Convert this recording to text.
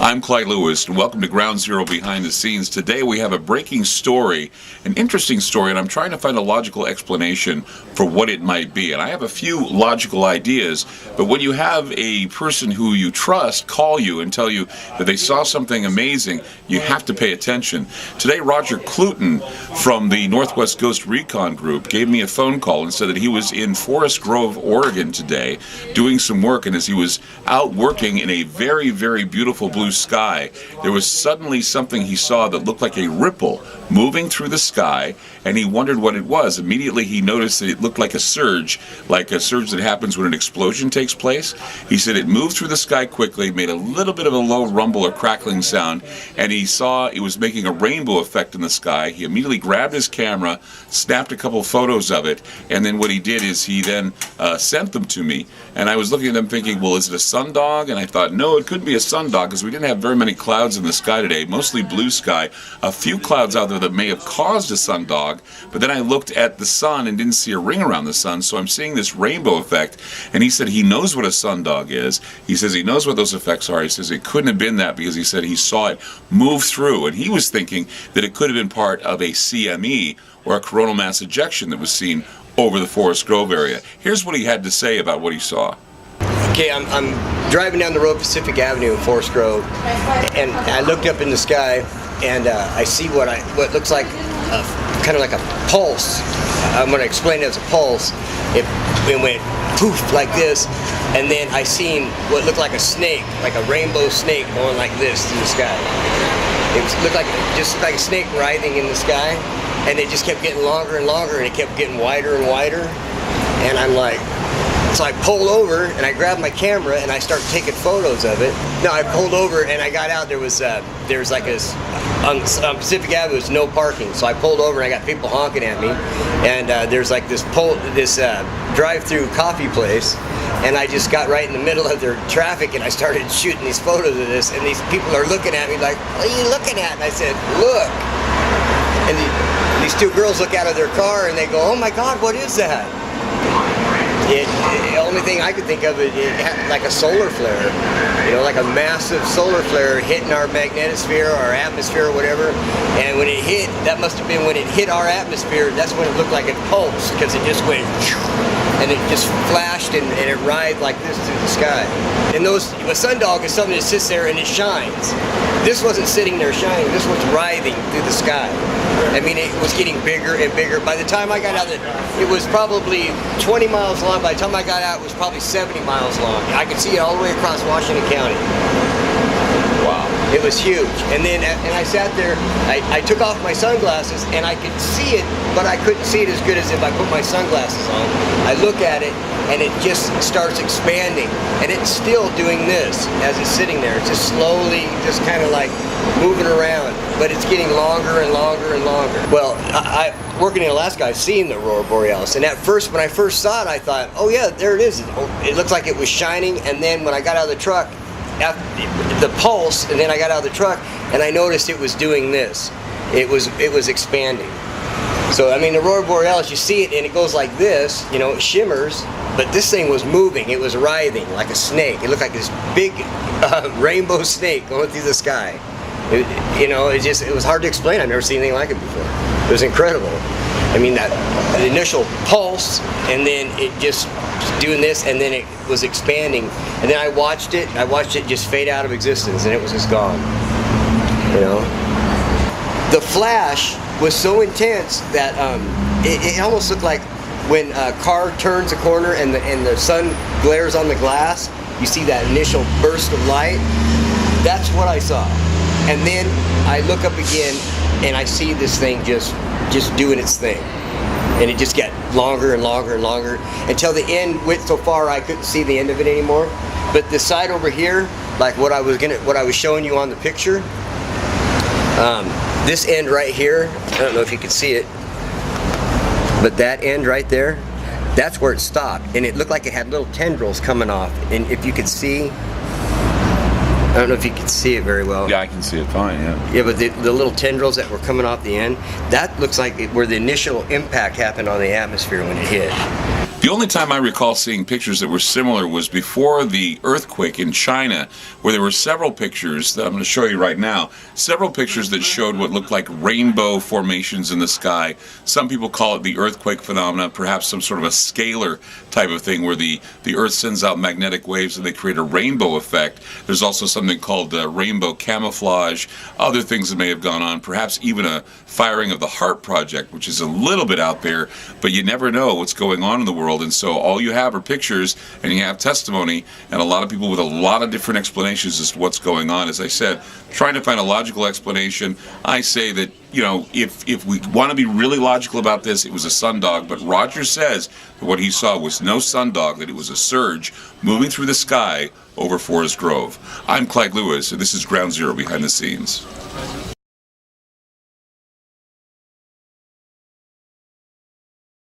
I'm Clyde Lewis, and welcome to Ground Zero Behind the Scenes. Today we have a breaking story, an interesting story, and I'm trying to find a logical explanation for what it might be. And I have a few logical ideas, but when you have a person who you trust call you and tell you that they saw something amazing, you have to pay attention. Today, Roger Cluton from the Northwest Ghost Recon Group gave me a phone call and said that he was in Forest Grove, Oregon today doing some work, and as he was out working in a very, very beautiful blue sky, there was suddenly something he saw that looked like a ripple moving through the sky, and he wondered what it was. Immediately he noticed that it looked like a surge that happens when an explosion takes place. He said it moved through the sky quickly, made a little bit of a low rumble or crackling sound, and he saw it was making a rainbow effect in the sky. He immediately grabbed his camera, snapped a couple photos of it, and then what he did is he then sent them to me, and I was looking at them thinking, well, is it a sundog? And I thought, no, it couldn't be a sundog because we didn't have very many clouds in the sky today, mostly blue sky, a few clouds out there that may have caused a sundog, but then I looked at the sun and didn't see a ring around the sun, so I'm seeing this rainbow effect, and he said he knows what a sundog is. He says he knows what those effects are. He says it couldn't have been that because he said he saw it move through, and he was thinking that it could have been part of a CME, or a coronal mass ejection, that was seen over the Forest Grove area. Here's what he had to say about what he saw. Okay, I'm driving down the road, Pacific Avenue in Forest Grove, and I looked up in the sky, and I see what looks like kind of like a pulse. I'm going to explain it as a pulse. It went poof like this, and then I seen what looked like a snake, like a rainbow snake going like this through the sky. It looked like just like a snake writhing in the sky, and it just kept getting longer and longer, and it kept getting wider and wider, and I'm like, so I pulled over and I grabbed my camera and I started taking photos of it. No, I pulled over and I got out. There was like on Pacific Avenue, there was no parking. So I pulled over and I got people honking at me. And there's like this drive-through coffee place. And I just got right in the middle of their traffic and I started shooting these photos of this. And these people are looking at me like, what are you looking at? And I said, look. And these two girls look out of their car and they go, oh my God, what is that? The only thing I could think of, it had like a solar flare, like a massive solar flare hitting our magnetosphere, our atmosphere, or whatever. And when it hit, that must have been when it hit our atmosphere. That's when it looked like it pulsed, because it just went, and it just flashed and it writhed like this through the sky. And a sundog is something that sits there and it shines. This wasn't sitting there shining. This was writhing through the sky. I mean, it was getting bigger and bigger. By the time I got out, it was probably 20 miles long. By the time I got out, it was probably 70 miles long. I could see it all the way across Washington County. Wow. It was huge. And I sat there, I took off my sunglasses, and I could see it, but I couldn't see it as good as if I put my sunglasses on. I look at it, and it just starts expanding. And it's still doing this as it's sitting there. It's just slowly, just kind of like moving around. But it's getting longer and longer and longer. Well, working in Alaska, I've seen the Aurora Borealis. And at first, when I first saw it, I thought, oh yeah, there it is. It looked like it was shining. And then when I got out of the truck, the pulse, and then I got out of the truck, and I noticed it was doing this. It was expanding. So, I mean, the Aurora Borealis, you see it, and it goes like this, it shimmers, but this thing was moving. It was writhing like a snake. It looked like this big rainbow snake going through the sky. It was hard to explain. I've never seen anything like it before. It was incredible. I mean, the initial pulse, and then it just doing this, and then it was expanding, and then I watched it just fade out of existence, and it was just gone. The flash was so intense that it almost looked like when a car turns a corner and the sun glares on the glass. You see that initial burst of light. That's what I saw. And then I look up again and I see this thing just doing its thing. And it just got longer and longer and longer until the end went so far I couldn't see the end of it anymore. But the side over here, like what I was showing you on the picture, this end right here, I don't know if you can see it, but that end right there, that's where it stopped. And it looked like it had little tendrils coming off. And if you could see, I don't know if you can see it very well. Yeah, I can see it fine, yeah. Yeah, but the little tendrils that were coming off the end, that looks like where the initial impact happened on the atmosphere when it hit. The only time I recall seeing pictures that were similar was before the earthquake in China, where there were several pictures that I'm going to show you right now, several pictures that showed what looked like rainbow formations in the sky. Some people call it the earthquake phenomena, perhaps some sort of a scalar type of thing where the earth sends out magnetic waves and they create a rainbow effect. There's also something called rainbow camouflage, other things that may have gone on, perhaps even a firing of the HARP project, which is a little bit out there, but you never know what's going on in the world. And so all you have are pictures and you have testimony and a lot of people with a lot of different explanations as to what's going on. As I said, trying to find a logical explanation. I say that, you know, if we want to be really logical about this, it was a sundog, but Roger says that what he saw was no sundog, that it was a surge moving through the sky over Forest Grove. I'm Clyde Lewis, and this is Ground Zero Behind the Scenes.